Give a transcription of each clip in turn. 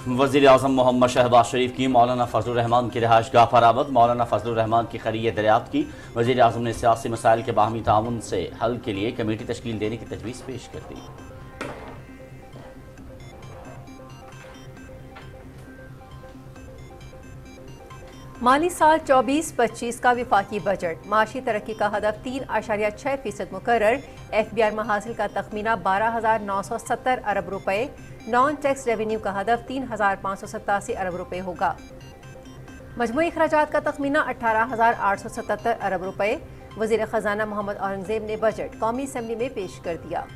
वज़ीर आज़म मोहम्मद शहबाज शरीफ की मौलाना फजलुर रहमान की रिहाइश गाह पर आमद। मौलाना फजलुर रहमान की खैरियत दरियाफ्त की। वज़ीर आज़म ने सियासी मसाइल के बाहमी ताउन से हल के लिए कमेटी तश्कील देने की तजवीज़ पेश कर दी। माली साल 24-25 का विफाकी बजट, माशी तरक्की का हदफ 3.6% मुकर्रर। FBI महासिल का तखमीना 12,970 अरब रुपए। नॉन टैक्स रेवेन्यू का हदफ 3,587 अरब रुपए होगा। मजमूई अखराजात का तखमीना 18,877 अरब रुपए। वज़ीर ख़जाना मोहम्मद औरंगज़ेब ने बजट कौमी असम्बली में पेश कर दिया।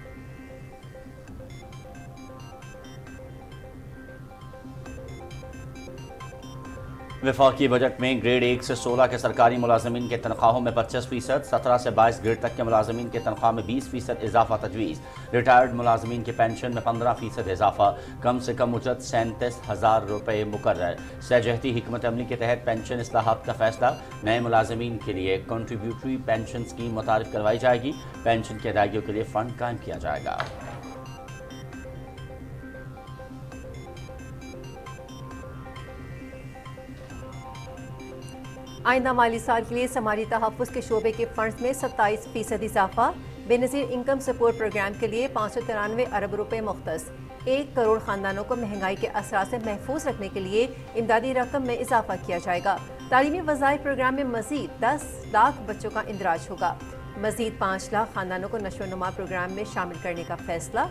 वफाकी बजट में ग्रेड 1 से 16 के सरकारी मुलाजमीन के तनख्वाहों में 25%, 17 से 22 ग्रेड तक के मुलाजमीन के तनख्वाह में 20% इजाफा तजवीज़। रिटायर्ड मुलाजमीन के पेंशन में 15% इजाफा। कम से कम उजरत 37,000 रुपये मुकर्रर। सहजहती हिकमत अमली के तहत पेंशन इस्लाहात का फैसला। नए मुलाजमीन के लिए कंट्रीब्यूटरी पेंशन स्कीम मुतारिफ करवाई जाएगी। पेंशन की अदायगियों के लिए फ़ंड कायम किया जाएगा। आइंदा माली साल के लिए समाजी तहफ़्फ़ुज़ के शोबे के फंड्स में 27% इजाफा। बेनज़ीर इनकम सपोर्ट प्रोग्राम के लिए 593 अरब रुपए मुख्तस। 1 करोड़ ख़ानदानों को महंगाई के असरात से महफूज रखने के लिए इमदादी रकम में इजाफा किया जाएगा। तालीमी वज़ाइफ प्रोग्राम में मज़ीद 10 लाख बच्चों का इंदराज होगा। मज़ीद 5 लाख ख़ानदानों को नशो नुमा प्रोग्राम में शामिल करने का फैसला।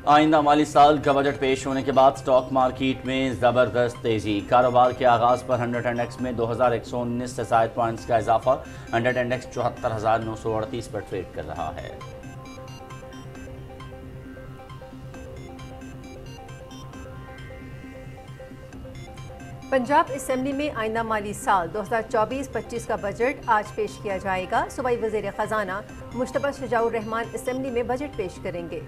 आइंदा माली साल का बजट पेश होने के बाद स्टॉक मार्केट में ज़बरदस्त तेज़ी। कारोबार के आगाज़ पर 100 इंडेक्स में 2119 से ज़ायद पॉइंट्स का इजाफा। 100 इंडेक्स 74,938 पर ट्रेड कर रहा है। पंजाब असम्बली में आइंदा माली साल 2024-25 का बजट आज पेश किया जाएगा। सूबाई वज़ीर ख़जाना मुश्तबा शुजाउर रहमान असम्बली में बजट पेश करेंगे।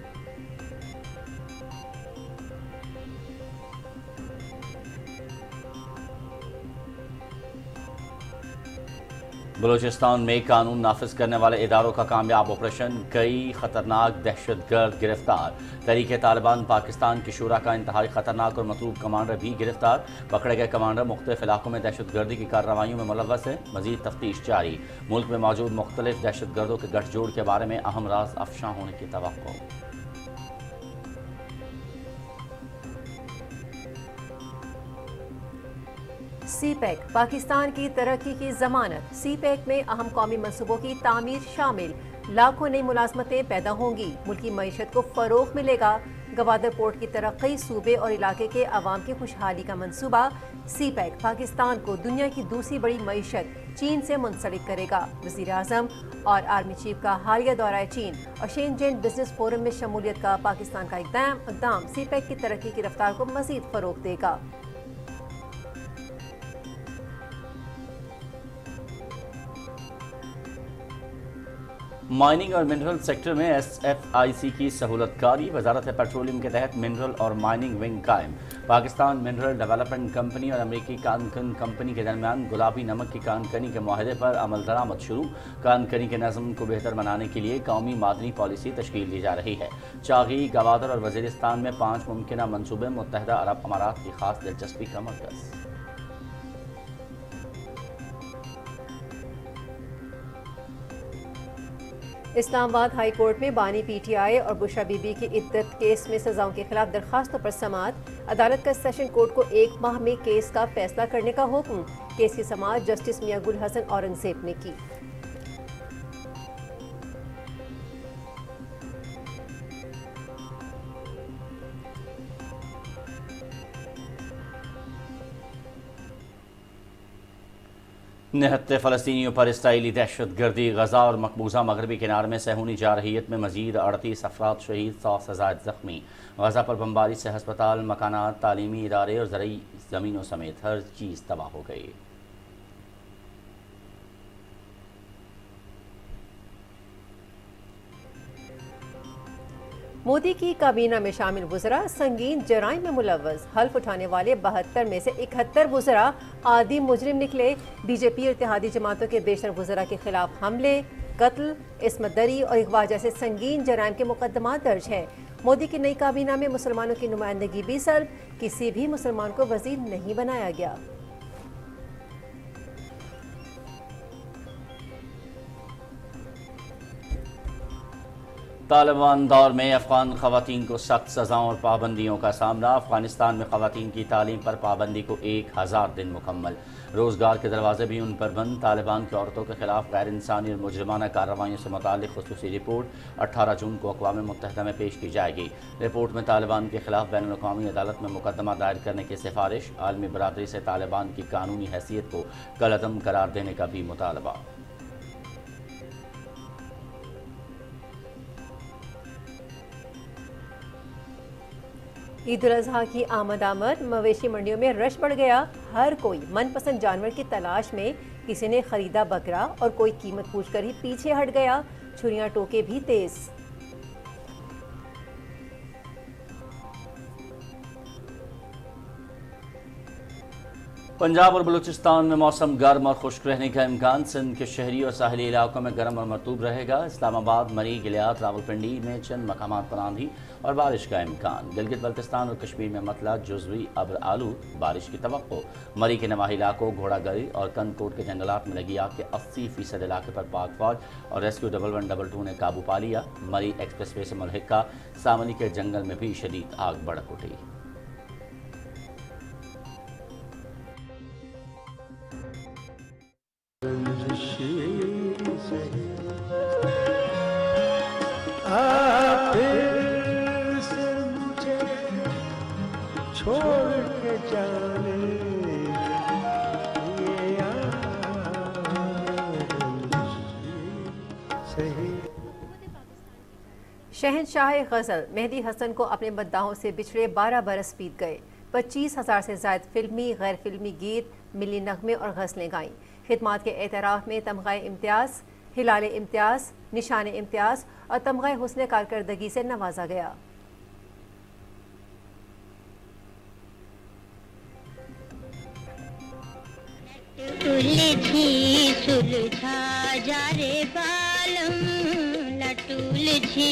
बलूचिस्तान में कानून नाफिज करने वाले इदारों का कामयाब ऑपरेशन। कई खतरनाक दहशतगर्द गिरफ्तार। तहरीक तालिबान पाकिस्तान की शूरा का इंतहाई खतरनाक और मतलूब कमांडर भी गिरफ्तार। पकड़े गए कमांडर मुख्तलिफ इलाकों में दहशतगर्दी की कार्रवाइयों में मुलव्वस है। मजीद तफ्तीश जारी। मुल्क में मौजूद मुख्तलिफ दहशतगर्दों के गठजोड़ के बारे में अहम राज अफशा होने की तवक्को। सी-पैक पाकिस्तान की तरक्की की जमानत। सी-पैक में अहम कौमी मनसूबों की तामीर शामिल। लाखों नई मुलाजमतें पैदा होंगी। मुल्की मईशत को फरोग मिलेगा। गवादर पोर्ट की तरक्की सूबे और इलाके के अवाम की खुशहाली का मंसूबा। सी-पैक पाकिस्तान को दुनिया की दूसरी बड़ी मईशत चीन से मुंसलिक करेगा। वज़ीर आज़म और आर्मी चीफ का हालिया दौरा चीन और शेंजेन बिजनेस फोरम में शमूलियत का पाकिस्तान का इक़दाम सी-पैक की तरक्की की रफ्तार को मज़ीद फरोग देगा। माइनिंग और मिनरल सेक्टर में SFIC की सहूलतकारी। वजारत पेट्रोलियम के तहत मिनरल और माइनिंग विंग कायम। पाकिस्तान मिनरल डेवलपमेंट कंपनी और अमेरिकी कानकन कंपनी के दरमियान गुलाबी नमक की कानकनी के माहदे पर अमल दरामद शुरू। कानकनी के नज़म को बेहतर बनाने के लिए कौमी मादनी पॉलिसी तश्कील दी जा रही है। चागी, गवादर और वज़ीरिस्तान में 5 मुमकिन मनसूबे। मुत्तहदा अरब अमारात की खास दिलचस्पी का मरकज़। इस्लामाबाद हाई कोर्ट में बानी PTI और बुशरा बीबी की इद्दत केस में सजाओं के खिलाफ दरखास्तों पर समाअत। अदालत का सेशन कोर्ट को 1 माह में केस का फैसला करने का हुक्म। केस की समाअत जस्टिस मियां गुल हसन औरंगज़ेब ने की। निहत्ते फ़लस्तीनियों पर इसराइली दहशतगर्दी। गजा और मकबूजा मगरबी किनारे में सहूनी जारहियत में मजीद 38 अफराद शहीद, 100 से ज़ायद ज़ख्मी। गजा पर बमबारी से हस्पताल, मकानात, तालीमी इदारे और ज़रई ज़मीनों समेत हर चीज़ तबाह हो गई। मोदी की काबीना में शामिल वुज़रा संगीन जराइम में मुलव्वस। हल्फ उठाने वाले 72 में से 71 वुज़रा आदि मुजरिम निकले। बीजेपी और इत्तेहादी जमातों के बेशतर वुज़रा के खिलाफ हमले। قتل، عصمت دری اور اغوا جیسے سنگین جرائم کے مقدمات درج ہیں۔ مودی کی نئی کابینہ میں مسلمانوں کی نمائندگی بھی سلب، کسی بھی مسلمان کو وزیر نہیں بنایا گیا۔ طالبان دور میں افغان خواتین کو سخت سزاؤں اور پابندیوں کا سامنا۔ افغانستان میں خواتین کی تعلیم پر پابندی کو 1000 دن مکمل۔ روزگار کے دروازے بھی ان پر بند۔ طالبان کی عورتوں کے خلاف غیر انسانی اور مجرمانہ کارروائیوں سے متعلق خصوصی رپورٹ 18 جون کو اقوام متحدہ میں پیش کی جائے گی۔ رپورٹ میں طالبان کے خلاف بین الاقوامی عدالت میں مقدمہ دائر کرنے کی سفارش، عالمی برادری سے طالبان کی قانونی حیثیت کو کالعدم قرار دینے کا بھی مطالبہ۔ عید الاضحیٰ کی آمد مویشی منڈیوں میں رش بڑھ گیا۔ ہر کوئی من پسند جانور کی تلاش میں، کسی نے خریدا بکرا اور کوئی قیمت پوچھ کر ہی پیچھے ہٹ گیا۔ چھریاں ٹوکے بھی تیز۔ پنجاب اور بلوچستان میں موسم گرم اور خشک رہنے کا امکان۔ سندھ کے شہری اور ساحلی علاقوں میں گرم اور مرطوب رہے گا۔ اسلام آباد، مری، گلیات، راولپنڈی میں چند مقامات پر آندھی اور بارش کا امکان۔ گلگت بلتستان اور کشمیر میں مطلع جزوی ابر آلود بارش کی توقع۔ مری کے نواحی علاقوں، گھوڑا گری اور کند کوٹ کے جنگلات میں لگی آگ کے 80% علاقے پر پاک فوج اور ریسکیو 1122 نے قابو پا لیا۔ مری ایکسپریس وے سے ملحقہ ساملی کے جنگل میں بھی شدید آگ بھڑک اٹھی۔ شہنشاہ غزل مہدی حسن کو اپنے مداحوں سے بچھڑے 12 برس بیت گئے۔ 25,000 سے زائد فلمی، غیر فلمی گیت، ملی نغمے اور غزلیں گائیں۔ خدمات کے اعتراف میں تمغہ امتیاز، ہلال امتیاز، نشان امتیاز اور تمغہ حسن کارکردگی سے نوازا گیا۔ لٹولجھی سلجھا جا رے بالم، لٹولجھی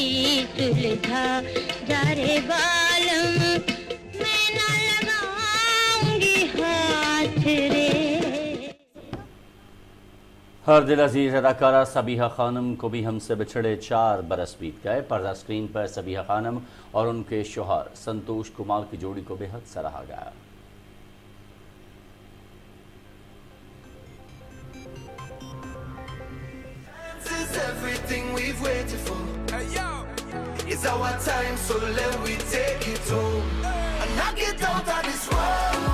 سلجھا جا رے بالم، میں نہ لگاؤں گی ہاتھ رے۔ ہر دل عزیز اداکارہ سبیحہ خانم کو بھی ہم سے بچھڑے 4 برس بیت گئے۔ پردہ اسکرین پر سبیحہ خانم اور ان کے شوہر سنتوش کمار کی جوڑی کو بے حد سراہا گیا۔ Everything we've waited for, it's our time, so let we take it home and knock it out of this world.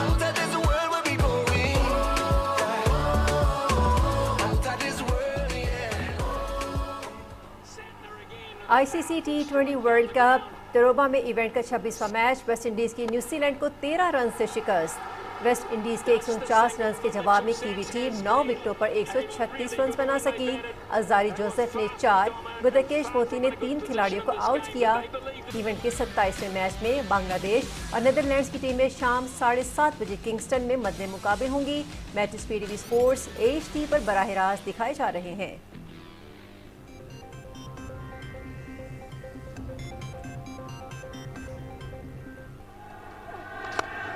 Out of this world where we going, out of this world, yeah. ICC T20 world cup ٹروبا میں event کا 26واں match West Indies کی New Zealand کو 13 رن سے شکست۔ West Indies کے 149 runs کے جواب میں کیوی ٹیم 9 وکٹوں پر 136 رنز بنا سکی۔ ازاری جوزف نے 4، گتکیش موتی نے 3 کھلاڑیوں کو آؤٹ کیا۔ ایونٹ کے 27ویں میچ میں بنگلہ دیش اور نیدرلینڈز کی ٹیمیں شام 7:30 بجے کنگسٹن میں مد مقابل ہوں گی۔ Matches P T V sports HD پر براہ راست دکھائے جا رہے ہیں۔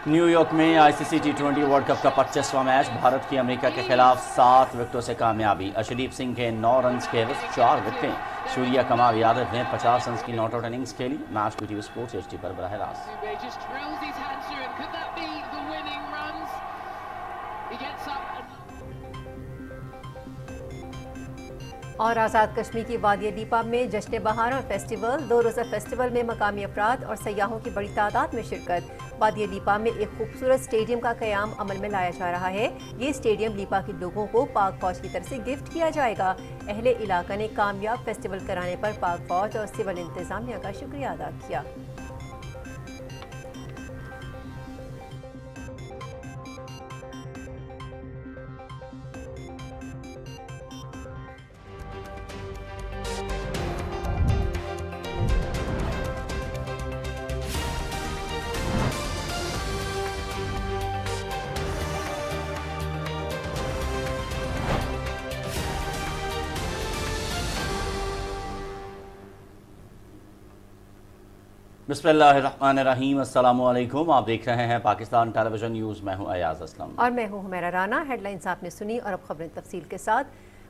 نیو یارک میں ICC T20 ورلڈ کپ کا 25واں میچ بھارت کی امریکہ کے خلاف 7 وکٹوں سے کامیابی۔ ارشدیپ سنگھ کے 9 رنز کے عوض 4 وکٹیں۔ سوریہ کمار یادو نے 50 رنز کی ناٹ آؤٹ اننگز کھیلی۔ Match P T V sports HD پر براہ راست۔ اور آزاد کشمیر کی وادی لیپا میں جشن بہاران فیسٹیول 2 روزہ فیسٹیول میں مقامی افراد اور سیاحوں کی بڑی تعداد میں شرکت۔ وادی لیپا میں ایک خوبصورت اسٹیڈیم کا قیام عمل میں لایا جا رہا ہے۔ یہ اسٹیڈیم لیپا کے لوگوں کو پاک فوج کی طرف سے گفٹ کیا جائے گا۔ اہل علاقہ نے کامیاب فیسٹیول کرانے پر پاک فوج اور سول انتظامیہ کا شکریہ ادا کیا۔ बिस्मिल्लाहिर्रहमानिर्रहीम, अस्सलामु अलैकुम। आप देख रहे हैं पाकिस्तान टेलीविजन न्यूज़। मैं हूं अयाज असलम और मैं हूं हुमैरा राना। हेडलाइंस आपने सुनी और अब खबरें तफसील के साथ।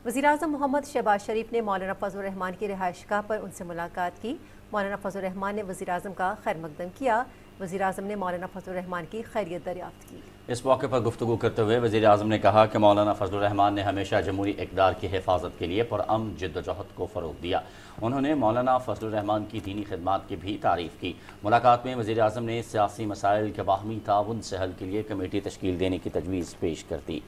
वज़ीर-ए-आज़म मोहम्मद शहबाज शरीफ ने मौलाना फजल रहमान की रिहाइशगाह पर उनसे मुलाकात की। मौलाना फजल रहमान ने वज़ीर-ए-आज़म का खैर मकदम किया। वज़ीर-ए-आज़म ने मौलाना फजल रहमान की खैरियत दरियाफ्त की। इस मौके पर गुफ्तगू करते हुए वज़ीर आज़म ने कहा कि मौलाना फजल रहमान ने हमेशा जमहूरी इक़दार की हिफाजत के लिए पुरअमन जिद्दोजहद को फ़रोग़ दिया। उन्होंने मौलाना फजल रहमान की दीनी खिदमात की भी तारीफ़ की। मुलाकात में वज़ीर आज़म ने सियासी मसाइल के बाहमी ताउन से हल के लिए कमेटी तश्कील देने की तजवीज़ पेश कर दी।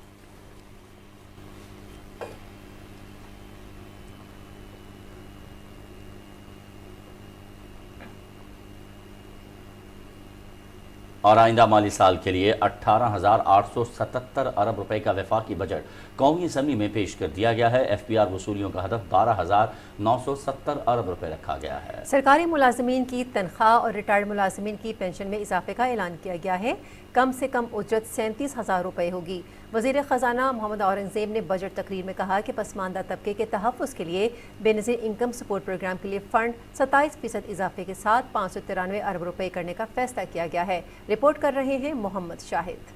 और आइंदा माली साल के लिए 18,877 अरब रुपए का वफाकी बजट कौमी असम्बली में पेश कर दिया गया है। FPR वसूलियों का हदफ 12,970 अरब रुपए रखा गया है। सरकारी मुलाजमीन की तनख्वाह और रिटायर्ड मुलाजमीन की पेंशन में इजाफे का ऐलान किया गया है। कम से कम उजरत 37,000 रुपए होगी। वज़ीर ख़जाना मोहम्मद औरंगज़ेब ने बजट तकरीर में कहा कि पसमानदा तबके के तहफ़्फ़ुज़ के लिए बेनज़ीर इनकम सपोर्ट प्रोग्राम के लिए फ़ंड 27% इजाफे के साथ 593 अरब रुपए करने का फैसला किया गया है। रिपोर्ट कर रहे हैं मोहम्मद शाहिद।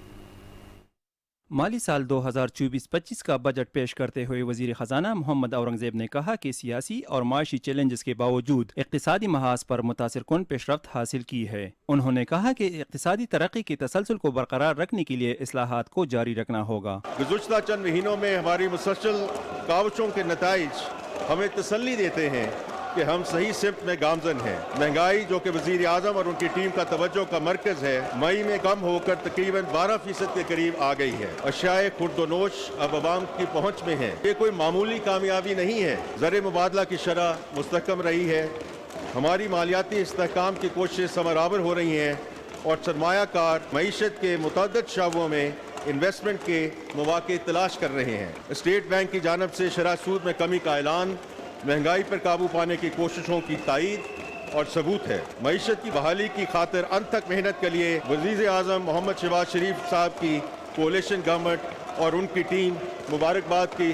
माली साल 2024-25 का बजट पेश करते हुए वज़ीर ख़जाना मोहम्मद औरंगज़ेब ने कहा कि सियासी और माशी चैलेंजेस के बावजूद इक़्तिसादी महाज पर मुतासिर कुन पेशरफ्त हासिल की है। उन्होंने कहा कि इक़्तिसादी तरक्की के तसलसल को बरकरार रखने के लिए इस्लाहात को जारी रखना होगा। गुज़श्ता चंद महीनों में हमारी मुसलसल कावशों के नताइज हमें तसल्ली देते हैं कि हम सही सिमत में गामजन हैं। महंगाई जो कि वज़ीर आज़म और उनकी टीम का तवज्जो का मरकज़ है, मई में कम होकर तकरीबन 12% के करीब आ गई है। अशियाए खुर्दोनोश अब आवाम की पहुँच में है। ये कोई मामूली कामयाबी नहीं है। ज़र मुबादला की शरह मुस्तहकम रही है। हमारी मालियाती इस्तेहकाम की कोशिश समरावर हो रही हैं और सरमायाकार मईशत के मुतअद्दिद शोबों में इन्वेस्टमेंट के मौक़े तलाश कर रहे हैं। स्टेट बैंक की जानिब से शरह सूद में कमी का ऐलान महंगाई पर काबू पाने की कोशिशों की तायीद और सबूत है। मईशत की बहाली की खातिर अंत तक मेहनत के लिए वज़ीर आज़म मोहम्मद शहबाज शरीफ साहब की कोalition गवर्नमेंट और उनकी टीम मुबारकबाद की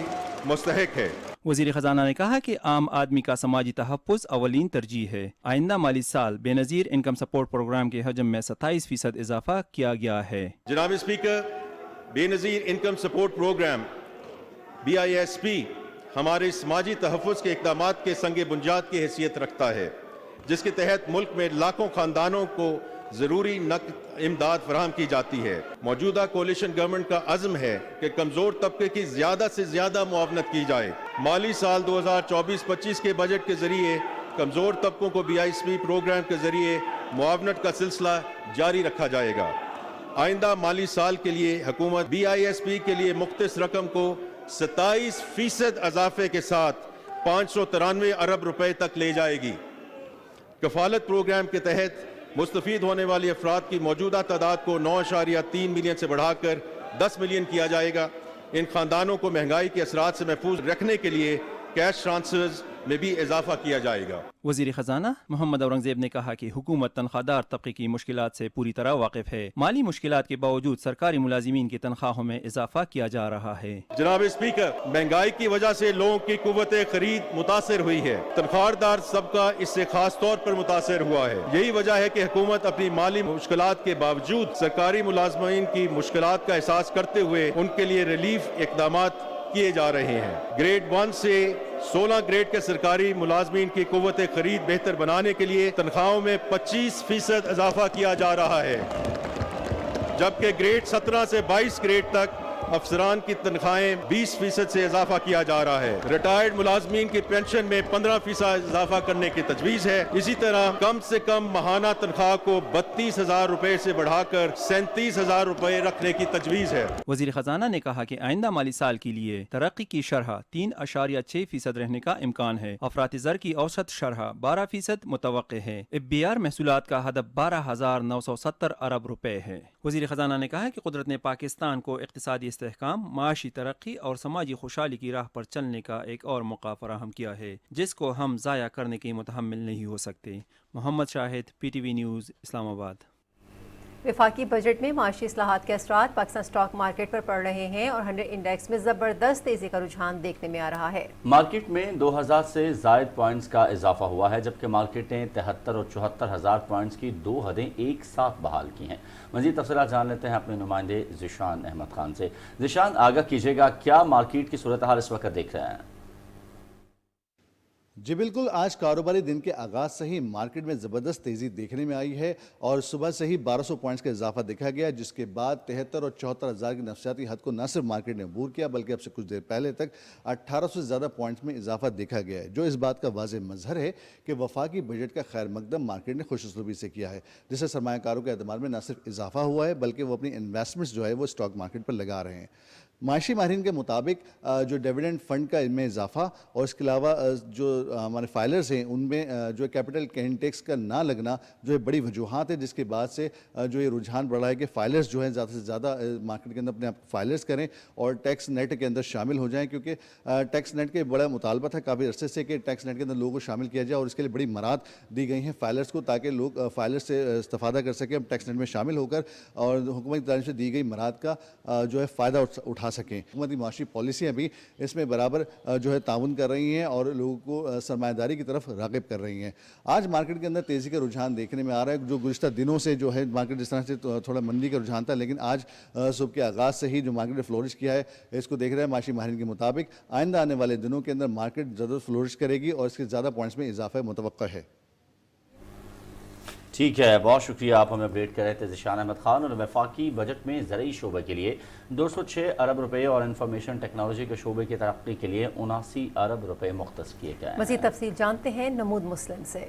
मुस्तहिक है। वज़ीर ख़जाना ने कहा कि आम आदमी का समाजी तहफ़्फ़ुज़ अवलीन तरजीह है। आइंदा माली साल बेनज़ीर इनकम सपोर्ट प्रोग्राम के हजम में 27% इजाफा किया गया है। जनाब speaker, Benazir income support programme BISP हमारे समाजी तहफ़्फ़ुज़ के इक़दामात के संग बुनियाद की हैसियत रखता है, जिसके तहत मुल्क में लाखों ख़ानदानों को ज़रूरी नक़द इमदाद फराहम की जाती है। मौजूदा कोalition गवर्नमेंट का अज़्म है कि कमज़ोर तबके की ज़्यादा से ज़्यादा मुआवनत की जाए। माली साल 2024-25 के बजट के ज़रिए कमज़ोर तबकों को BISP प्रोग्राम के ज़रिए मुआवनत का सिलसिला जारी रखा जाएगा। आइंदा माली साल के लिए हुकूमत BISP के लिए मुख्तस रकम को 27% इजाफे के साथ 593 अरब रुपए तक ले जाएगी। कफालत प्रोग्राम के तहत मुस्तफ़ीद होने वाले अफराद की मौजूदा तादाद को 9.3 मिलियन से बढ़ाकर 10 मिलियन किया जाएगा। इन खानदानों को महंगाई के असरात से महफूज रखने के लिए कैश ट्रांसफर्स में भी इजाफा किया जाएगा। वज़ीर ख़जाना मोहम्मद औरंगज़ेब ने कहा कि हुकूमत तनख्वाहदार तबके की मुश्किलात से पूरी तरह वाकिफ है। माली मुश्किलात के बावजूद सरकारी मुलाजिमीन की तनख्वाहों में इजाफा किया जा रहा है। जनाब स्पीकर, महंगाई की वजह से लोगों की कुव्वत खरीद मुतासर हुई है। तनख्वाहदार सबका इससे खास तौर पर मुतासर हुआ है। यही वजह है कि हुकूमत अपनी माली मुश्किलात के बावजूद सरकारी मुलाजमीन की मुश्किलात का एहसास करते हुए उनके लिए रिलीफ इक़दामात किए जा रहे हैं। ग्रेड 1 से 16 ग्रेड के सरकारी मुलाजमीन की कुव्वत खरीद बेहतर बनाने के लिए तनख्वाहों में 25% इजाफा किया जा रहा है, जबकि ग्रेड 17 से 22 ग्रेड तक अफसरान की तनख्वाहें 20% से इजाफा किया जा रहा है। रिटायर्ड मुलाजमीन की पेंशन में 15% इजाफा करने की तजवीज़ है। इसी तरह कम से कम माहाना तनख्वाह को 32,000 रुपए से बढ़ाकर 37,000 रुपए रखने की तजवीज़ है। वज़ीर ख़जाना ने कहा कि आइंदा माली साल के लिए तरक्की की शरह 3.6% रहने का इम्कान है। अफराती ज़र की औसत शरह 12% मुतवक्के है। FBR महसूलात का हदफ 12,970 अरब रुपए है। वज़ीर ख़जाना ने कहा कि कुदरत ने पाकिस्तान को इक़्तिसादी इस्तेहकाम, माशी तरक्की और समाजी खुशहाली की राह पर चलने का एक और मौका फराहम किया है, जिसको हम ज़ाया करने के मुतहम्मिल नहीं हो सकते। Mohammad Shahid, PTV news, Islamabad. वफाकी बजट में माशी इस्लाहात के असरात पाकिस्तान स्टॉक मार्केट पर पड़ रहे हैं और 100 इंडेक्स में ज़बरदस्त तेज़ी का रुझान देखने में आ रहा है। मार्केट में 2000 से ज़ायद पॉइंट्स का इजाफा हुआ है, जबकि मार्केट ने 73 और 74,000 पॉइंट्स की 2 हदें एक साथ बहाल की हैं। मज़ीद तफसीलात जान लेते हैं अपने नुमाइंदे ज़िशान अहमद खान से। ज़िशान, आगाह कीजिएगा, क्या मार्केट की सूरत हाल इस वक्त देख रहे हैं? जी बिल्कुल, आज कारोबारी दिन के आगाज से ही मार्केट में ज़बरदस्त तेज़ी देखने में आई है और सुबह से ही 1200 पॉइंट्स का इजाफा देखा गया, जिसके बाद 73 और 74,000 की नफसियाती हद को न सिर्फ मार्केट ने अबूर किया बल्कि अब से कुछ देर पहले तक 1800 से ज़्यादा पॉइंट्स में इजाफा देखा गया है, जो इस बात का वाज़ेह मज़हर है कि वफाकी बजट का खैर मकदम मार्केट ने खुशउस्लूबी से किया है, जिससे सरमायाकारों के एतमाद में न सिर्फ इजाफा हुआ है बल्कि वो अपनी इन्वेस्टमेंट्स जो है वो स्टॉक मार्केट पर लगा रहे हैं। माशी माहिरीन के मुताबिक जो डिविडेंड फंड का इनमें इजाफा और इसके अलावा जो हमारे फाइलर्स हैं उनमें जो कैपिटल गेन टैक्स का ना लगना जो है बड़ी वजूहात है, जिसके बाद से जो ये रुझान बढ़ा है कि फाइलर्स जो हैं ज़्यादा से ज़्यादा मार्केट के अंदर अपने आप फाइलर्स करें और टैक्स नेट के अंदर शामिल हो जाएं, क्योंकि टैक्स नेट के बड़ा मुतालबा था काफ़ी अरसे से कि टैक्स नेट के अंदर लोगों को शामिल किया जाए और इसके लिए बड़ी मराद दी गई हैं फाइलर्स को, ताकि लोग फाइलर्स से इस्तेफादा कर सकें टैक्स नेट में शामिल होकर और हुकूमत की जानिब से दी गई मराद का जो है फ़ायदा उठा सकें। हुकूमती माशी पॉलिसियाँ भी इसमें बराबर जो है ताउन कर रही हैं और लोगों को सरमायादारी की तरफ राग़िब कर रही हैं। आज मार्केट के अंदर तेज़ी का रुझान देखने में आ रहा है, जो गुज़िश्ता दिनों से जो है मार्केट जिस तरह से थोड़ा मंदी का रुझान था, लेकिन आज सुबह के आगाज़ से ही जो मार्केट ने फ्लोरिश किया है इसको देख रहे हैं माशी माहिरीन के मुताबिक आइंदा आने वाले दिनों के अंदर मार्केट ज़्यादा फ्लोरिश करेगी और इसके ज़्यादा पॉइंट्स में इजाफा मुतवक्का है। ठीक है, बहुत शुक्रिया, आप हमें अपडेट कर रहे थे ज़िशान अहमद खान। और वफाकी बजट में ज़रई शोबे के लिए 206 अरब रुपए और इंफॉर्मेशन टेक्नोलॉजी के शोबे की तरक्की के लिए 79 अरब रुपए मुख्तस किए गए हैं। मज़ीद तफसील जानते हैं नमूद मुस्लिम से।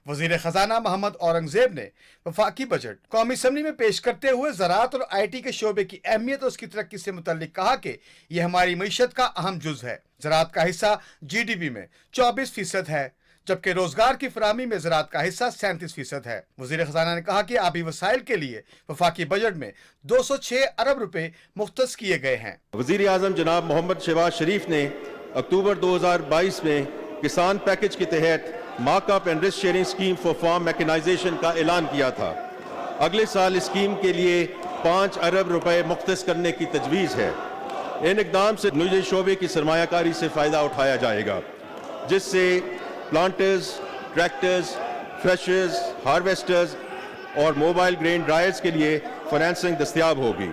वज़ीर ख़ज़ाना मोहम्मद औरंगज़ेब ने वफाकी बजट कौमी असम्बली में पेश करते हुए ज़राअत और IT के शोबे की अहमियत और उसकी तरक्की से मुतल्लिक कहा कि यह हमारी मईशत का अहम जुज़ है। ज़राअत का हिस्सा GDP में 24% है, जबकि रोजगार की फराहमी में ज़राअत का हिस्सा 37% है। वज़ीर ख़ज़ाना ने कहा कि आबी वसाइल के लिए वफाकी बजट में 206 अरब रुपए मुख्तस किए गए हैं। वज़ीर आज़म जनाब मोहम्मद शहबाज शरीफ ने अक्टूबर 2022 में किसान पैकेज के तहत markup and risk sharing scheme for farm mechanisation का ऐलान किया था। अगले साल इस स्कीम के लिए 5 अरब रुपए मुख्तस करने की तजवीज़ है। इन इक़दाम से निजी शोबे की सरमायाकारी से फ़ायदा उठाया जाएगा, जिससे प्लांटर्स, ट्रैक्टर्स, थ्रेशर्स, हार्वेस्टर्स और मोबाइल ग्रेन ड्रायर्स के लिए फाइनेंसिंग दस्तयाब होगी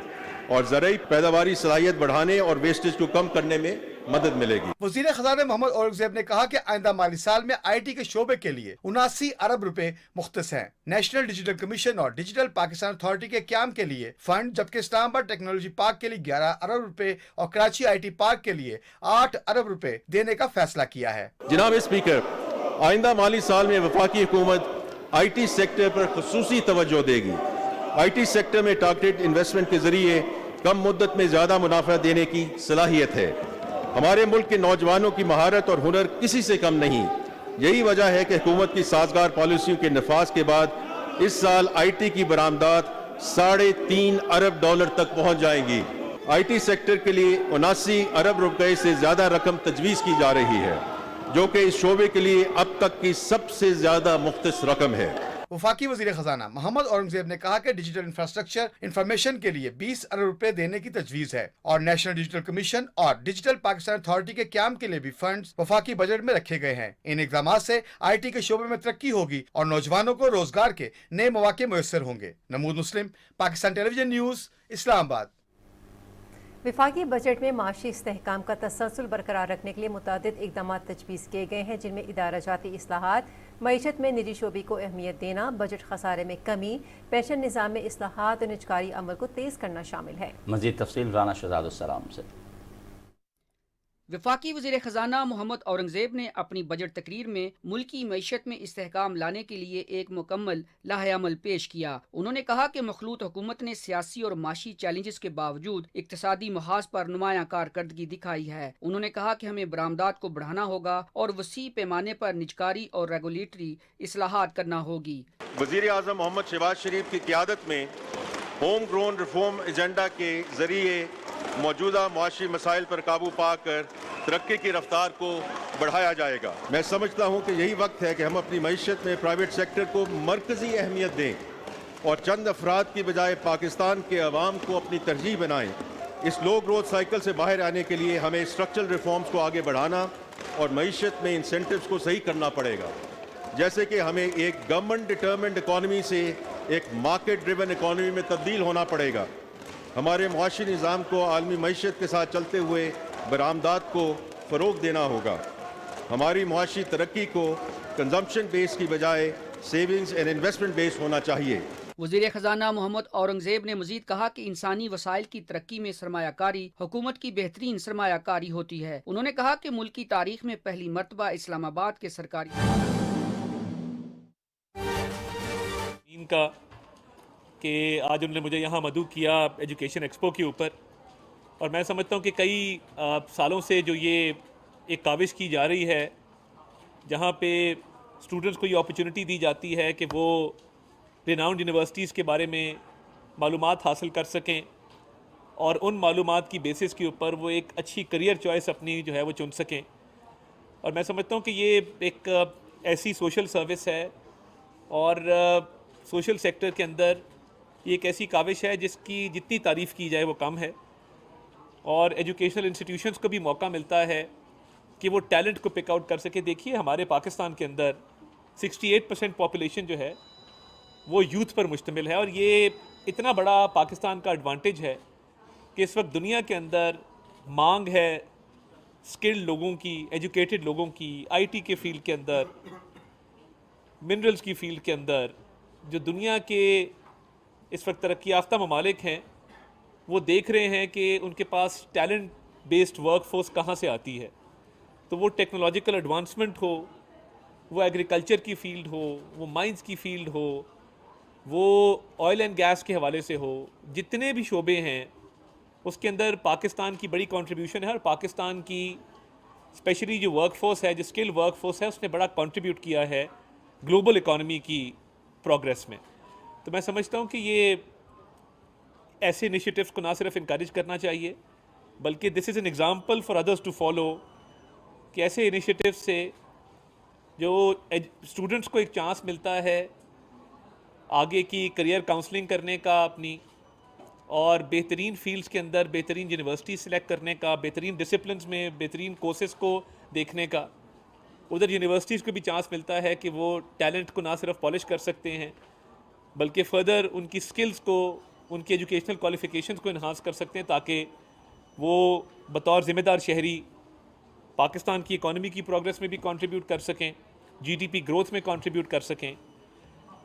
और ज़राई पैदावारी सलाहियत बढ़ाने और वेस्टेज को कम करने में मदद मिलेगी। वज़ीर ख़ज़ाना मोहम्मद औरंगज़ेब ने कहा कि आइंदा माली साल में IT के शोबे के लिए 79 अरब रुपए मुख्तस हैं। नेशनल डिजिटल कमीशन और डिजिटल पाकिस्तान अथॉरिटी के क़याम के लिए फंड, जबकि इस्लामाबाद टेक्नोलॉजी पार्क के लिए 11 अरब रुपए और कराची IT पार्क के लिए 8 अरब रुपए देने का फैसला किया है। जनाब स्पीकर, आइंदा माली साल में वफाकी हुकूमत IT सेक्टर पर खुसूसी तवज्जो देगी। IT सेक्टर में टारगेटेड इन्वेस्टमेंट के जरिए कम मुद्दत में ज़्यादा मुनाफा देने की सलाहियत है। हमारे मुल्क के नौजवानों की महारत और हुनर किसी से कम नहीं। यही वजह है कि हुकूमत की साजगार पॉलिसियों के नफाज के बाद इस साल IT की बरामदात $3.5 अरब तक पहुंच जाएंगी। IT सेक्टर के लिए 79 अरब रुपए से ज़्यादा रकम तजवीज़ की जा रही है, जो कि इस शोबे के लिए अब तक की सबसे ज़्यादा मुख्तस रकम है। वफाकी वज़ीर ख़ज़ाना मोहम्मद औरंगज़ेब ने कहा कि डिजिटल इंफ्रास्ट्रक्चर इंफॉर्मेशन के लिए 20 अरब रुपए देने की तजवीज़ है और नेशनल डिजिटल कमीशन और डिजिटल पाकिस्तान अथॉरिटी के क़याम के लिए भी फंड्स वफाकी बजट में रखे गए हैं। इन इक़दाम से IT के शोबे में तरक्की होगी और नौजवानों को रोजगार के नए मौके मुयस्सर होंगे। नमूद मुस्लिम, पाकिस्तान टेलीविजन न्यूज़, इस्लामाबाद। वफाकी बजट में माशी इस्तेहकाम का तसलसल बरकरार रखने के लिए मुतादिद इक़दाम तजवीज़ किए गए हैं, जिनमें इदारा जाती इस्लाहात, मईशत में निजी शोबे को अहमियत देना, बजट खसारे में कमी, पेंशन निज़ाम में इस्लाहात और निजकारी अमल को तेज़ करना शामिल है। मज़ीद तफसील राना शहजादुस्सलाम से। वफाकी वज़ीर ख़ज़ाना मोहम्मद औरंगज़ेब ने अपनी बजट तकरीर में मुल्की मईशत में इस्तेहकाम लाने के लिए एक मुकम्मल लाहे-अमल पेश किया। उन्होंने कहा कि मखलूत हुकूमत ने सियासी और माशी चैलेंजेस के बावजूद इक्तसादी महाज पर नुमायां कारकर्दगी दिखाई है। उन्होंने कहा कि हमें बरामदात को बढ़ाना होगा और वसी पैमाने पर निजकारी और रेगुलेटरी इस्लाहात करना होगी। वज़ीर आज़म मोहम्मद शहबाज शरीफ की क़यादत में होम ग्रोन रिफॉर्म एजेंडा के जरिए मौजूदा मुआशी मसाइल पर काबू पाकर तरक्की की रफ्तार को बढ़ाया जाएगा। मैं समझता हूँ कि यही वक्त है कि हम अपनी मईशत में प्राइवेट सेक्टर को मरकज़ी अहमियत दें और चंद अफराद की बजाय पाकिस्तान के अवाम को अपनी तरजीह बनाएं। इस लो ग्रोथ साइकिल से बाहर आने के लिए हमें स्ट्रक्चरल रिफॉर्म्स को आगे बढ़ाना और मईशत में इंसेंटिव्स को सही करना पड़ेगा, जैसे कि हमें एक गवर्नमेंट डिटर्मिन्ड इकॉनमी से एक मार्केट ड्रिवन इकॉनमी में तब्दील होना पड़ेगा। हमारे मुआशी निज़ाम को आलमी मईशत के साथ चलते हुए बरामदात को फ़रोग़ देना होगा। हमारी मुआशी तरक्की को कंजम्पशन बेस की बजाय सेविंग्स एंड इन्वेस्टमेंट बेस होना चाहिए। वज़ीर ख़जाना मोहम्मद औरंगज़ेब ने मज़ीद कहा कि इंसानी वसाइल की तरक्की में सरमायाकारी हुकूमत की बेहतरीन सरमायाकारी होती है। उन्होंने कहा कि मुल्क की तारीख में पहली मरतबा इस्लामाबाद के सरकारी का कि आज उन्होंने मुझे यहाँ मदऊ किया एजुकेशन एक्सपो के ऊपर, और मैं समझता हूँ कि कई सालों से जो ये एक काविश की जा रही है जहाँ पे स्टूडेंट्स को ये अपॉर्चुनिटी दी जाती है कि वो रिनाउंड यूनिवर्सिटीज़ के बारे में मालूमात हासिल कर सकें और उन मालूमात की बेसिस के ऊपर वो एक अच्छी करियर चॉइस अपनी जो है वो चुन सकें। और मैं समझता हूँ कि ये एक ऐसी सोशल सर्विस है और सोशल सेक्टर के अंदर ये एक ऐसी काविश है जिसकी जितनी तारीफ़ की जाए वो कम है, और एजुकेशनल इंस्टीट्यूशंस को भी मौका मिलता है कि वो टैलेंट को पिक आउट कर सके। देखिए हमारे पाकिस्तान के अंदर 68% पॉपुलेशन जो है वो यूथ पर मुश्तमिल है, और ये इतना बड़ा पाकिस्तान का एडवांटेज है कि इस वक्त दुनिया के अंदर मांग है स्किल्ड लोगों की, एजुकेटेड लोगों की, आईटी के फील्ड के अंदर, मिनरल्स की फील्ड के अंदर। जो दुनिया के इस वक्त तरक्की याफ्ता ममालिक हैं वो देख रहे हैं कि उनके पास टैलेंट बेस्ड वर्क फोर्स कहाँ से आती है। तो वो टेक्नोलॉजिकल एडवांसमेंट हो, वो एग्रीकल्चर की फील्ड हो, वो माइंस की फील्ड हो, वो ऑयल एंड गैस के हवाले से हो, जितने भी शोबे हैं उसके अंदर पाकिस्तान की बड़ी कंट्रीब्यूशन है। और पाकिस्तान की स्पेशली जो वर्क फोर्स है, जो स्किल वर्क फोर्स है, उसने बड़ा कंट्रीब्यूट किया है ग्लोबल इकॉनमी की प्रोग्रेस में। तो मैं समझता हूँ कि ये ऐसे इनिशिएटिव्स को ना सिर्फ इनकरेज करना चाहिए बल्कि this is an example for others to follow, कि ऐसे इनिशिएटिव्स से जो स्टूडेंट्स को एक चांस मिलता है आगे की करियर काउंसलिंग करने का अपनी, और बेहतरीन फील्ड्स के अंदर बेहतरीन यूनिवर्सिटी सेलेक्ट करने का, बेहतरीन डिसिप्लिन्स में बेहतरीन कोर्सेज़ को देखने का। उधर यूनिवर्सिटीज़ को भी चांस मिलता है कि वो टैलेंट को ना सिर्फ पॉलिश कर सकते हैं बल्कि फ़र्दर उनकी स्किल्स को, उनकी एजुकेशनल क्वालिफ़िकेशंस को इन्हांस कर सकते हैं, ताकि वो बतौर ज़िम्मेदार शहरी पाकिस्तान की इकॉनमी की प्रोग्रेस में भी कंट्रीब्यूट कर सकें, जीडीपी ग्रोथ में कंट्रीब्यूट कर सकें।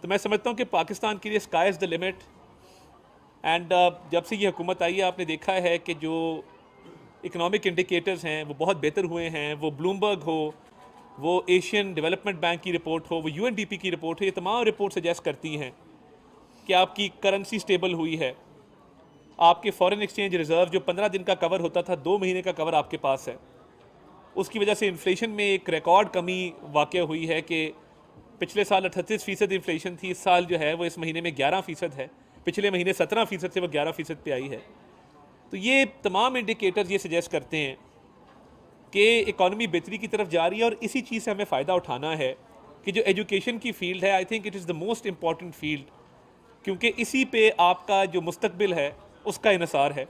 तो मैं समझता हूँ कि पाकिस्तान के लिए sky is the limit. And जब से ये हुकूमत आई है आपने देखा है कि जो इकनॉमिक इंडिकेटर्स हैं वो बहुत बेहतर हुए हैं। वो ब्लूमबर्ग हो, वो एशियन डेवलपमेंट बैंक की रिपोर्ट हो, वो यूएनडीपी की रिपोर्ट हो, ये तमाम रिपोर्ट सजेस्ट करती हैं कि आपकी करेंसी स्टेबल हुई है, आपके फॉरेन एक्सचेंज रिज़र्व जो 15 दिन का कवर होता था 2 महीने का कवर आपके पास है। उसकी वजह से इन्फ्लेशन में एक रिकॉर्ड कमी वाक़ हुई है कि पिछले साल 38% इन्फ्लेशन थी, इस साल जो है वो इस महीने में 11% है, पिछले महीने 17% से वो 11% पे आई है। तो ये तमाम इंडिकेटर्स ये सजेस्ट करते हैं कि इकॉनमी बेहतरी की तरफ जा रही है, और इसी चीज़ से हमें फ़ायदा उठाना है कि जो एजुकेशन की फ़ील्ड है, I think it is the most important field, क्योंकि इसी पे आपका जो मुस्तकबिल है उसका इन्हिसार है।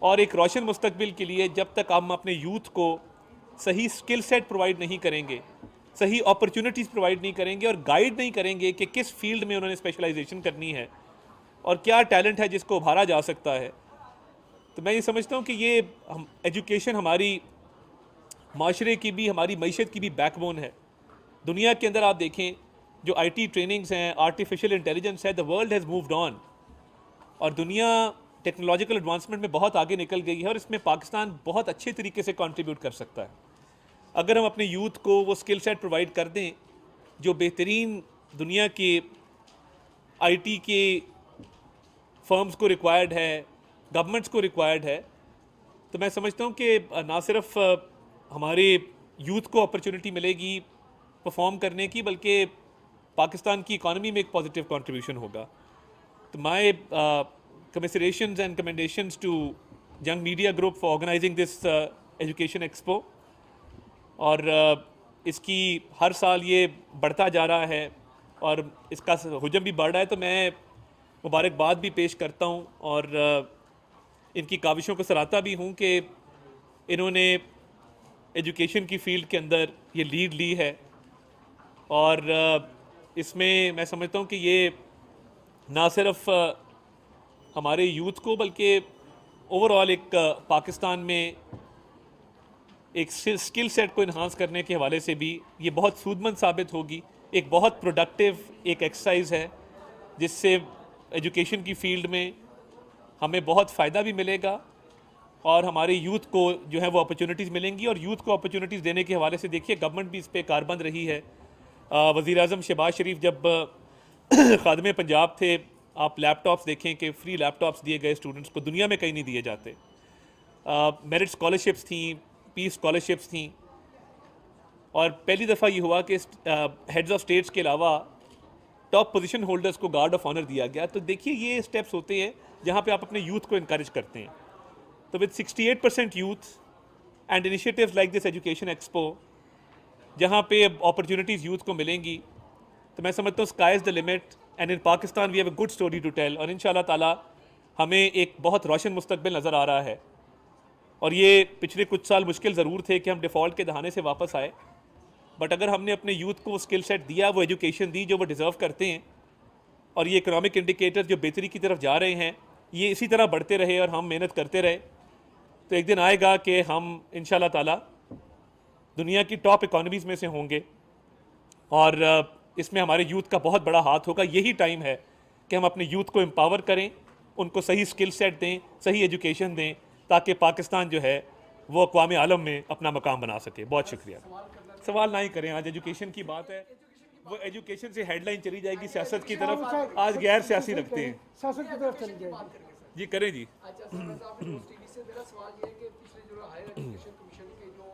और एक रोशन मुस्तकबिल के लिए जब तक हम अपने यूथ को सही स्किल सेट प्रोवाइड नहीं करेंगे, सही अपॉर्चुनिटीज़ प्रोवाइड नहीं करेंगे और गाइड नहीं करेंगे कि किस फील्ड में उन्होंने स्पेशलाइजेशन करनी है और क्या टैलेंट है जिसको उभारा जा सकता है, तो मैं ये समझता हूँ कि ये एजुकेशन हमारी माशरे की भी, हमारी मईशत की भी बैकबोन है। दुनिया के अंदर आप देखें जो IT ट्रेनिंग्स हैं, आर्टिफिशियल इंटेलिजेंस है, the world has moved on, और दुनिया टेक्नोलॉजिकल एडवांसमेंट में बहुत आगे निकल गई है, और इसमें पाकिस्तान बहुत अच्छे तरीके से कंट्रीब्यूट कर सकता है अगर हम अपने यूथ को वो स्किल सेट प्रोवाइड कर दें जो बेहतरीन दुनिया के IT के फर्म्स को रिक्वायर्ड है, गवर्नमेंट्स को रिक्वायर्ड है। तो मैं समझता हूँ कि ना सिर्फ हमारे यूथ को अपॉर्चुनिटी मिलेगी परफॉर्म करने की, बल्कि पाकिस्तान की इकॉनमी में एक पॉजिटिव कंट्रीब्यूशन होगा। तो my commiserations and commendations to Young Media Group for organizing this Education Expo. اور اس کی ہر سال یہ بڑھتا جا رہا ہے اور اس کا حجم بھی بڑھ رہا ہے، تو میں مبارکباد بھی پیش کرتا ہوں اور ان کی کاوشوں کو سراہتا بھی ہوں کہ انہوں نے ایجوکیشن کی فیلڈ کے اندر یہ لیڈ لی ہے. اور اس میں سمجھتا ہوں کہ یہ نہ صرف ہمارے یوتھ کو بلکہ اوور آل ایک پاکستان میں ایک اسکل سیٹ کو انہانس کرنے کے حوالے سے بھی یہ بہت سود مند ثابت ہوگی. ایک بہت پروڈکٹیو ایک ایکسرسائز ہے جس سے ایجوکیشن کی فیلڈ میں ہمیں بہت فائدہ بھی ملے گا اور ہمارے یوتھ کو جو ہے وہ اپرچونٹیز ملیں گی. اور یوتھ کو اپرچونٹیز دینے کے حوالے سے دیکھیے گورنمنٹ بھی اس پہ کاربند رہی ہے. وزیر اعظم شہباز شریف جب خادم پنجاب تھے، آپ لیپ ٹاپس دیکھیں کہ فری لیپ ٹاپس دیے گئے اسٹوڈنٹس کو، دنیا میں کہیں نہیں دیے جاتے. میرٹ اسکالرشپس تھیں، پیس اسکالرشپس تھیں، اور پہلی دفعہ یہ ہوا کہ ہیڈز آف اسٹیٹس کے علاوہ ٹاپ پوزیشن ہولڈرز کو گارڈ آف آنر دیا گیا. تو دیکھیے یہ اسٹیپس ہوتے ہیں جہاں پہ آپ اپنے یوتھ کو انکریج کرتے ہیں. تو with 68% youth and initiatives like this education expo جہاں پہ اپرچونیٹیز یوتھ کو ملیں گی، تو میں سمجھتا ہوں sky is the limit and in Pakistan we have a good story to tell. اور ان شاء اللہ تعالیٰ ہمیں ایک بہت روشن مستقبل نظر آ رہا ہے. اور یہ پچھلے کچھ سال مشکل ضرور تھے کہ ہم ڈیفالٹ کے دہانے سے واپس آئے، بٹ اگر ہم نے اپنے یوتھ کو اسکل سیٹ دیا، وہ ایجوکیشن دی جو وہ ڈیزرو کرتے ہیں، اور یہ اکنامک انڈیکیٹر جو بہتری کی طرف جا رہے ہیں یہ اسی طرح بڑھتے رہے اور ہم محنت کرتے رہے، تو ایک دن آئے گا کہ ہم ان شاء اللہ تعالیٰ دنیا کی ٹاپ اکانومیز میں سے ہوں گے. اور اس میں ہمارے یوتھ کا بہت بڑا ہاتھ ہوگا. یہی ٹائم ہے کہ ہم اپنے یوتھ کو امپاور کریں، ان کو صحیح اسکل سیٹ دیں، صحیح ایجوکیشن دیں، تاکہ پاکستان جو ہے وہ اقوام عالم میں اپنا مقام بنا سکے. بہت شکریہ. سوال نہ ہی کریں، آج ایجوکیشن کی بات ہے. وہ ایجوکیشن سے ہیڈ لائن چلی جائے گی سیاست کی طرف، آج غیر سیاسی رکھتے ہیں. سیاست کی طرف چلی جائے گی. جی کریں جی. میرا سوال یہ ہے کہ پچھلے جو ہائر ایجوکیشن کمیشن کے جو